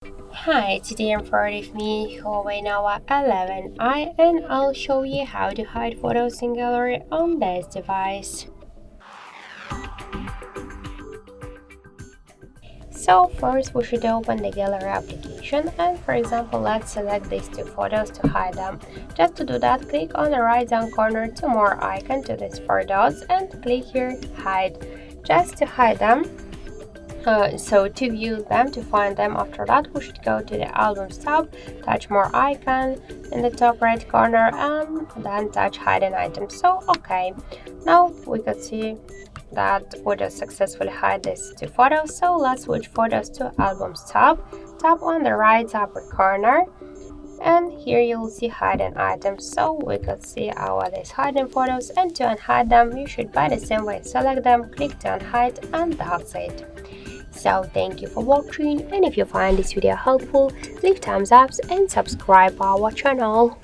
Hi, today I'm part of me, HUAWEI NOVA 11i, and I'll show you how to hide photos in gallery on this device. So first we should open the gallery application, and for example let's select these two photos to hide them. Just to do that, click on the right down corner to more icon to these four dots and click here hide, just to hide them. So to view them, to find them, after that we should go to the albums tab, touch more icon in the top right corner, and then touch hidden items. So okay, now we could see that we just successfully hide these two photos. So let's switch photos to albums tab, tap on the right upper corner, and here you'll see hidden items. So we could see these hidden photos, and to unhide them you should by the same way select them, click to unhide, and that's it. So thank you for watching, and if you find this video helpful, leave thumbs up and subscribe our channel.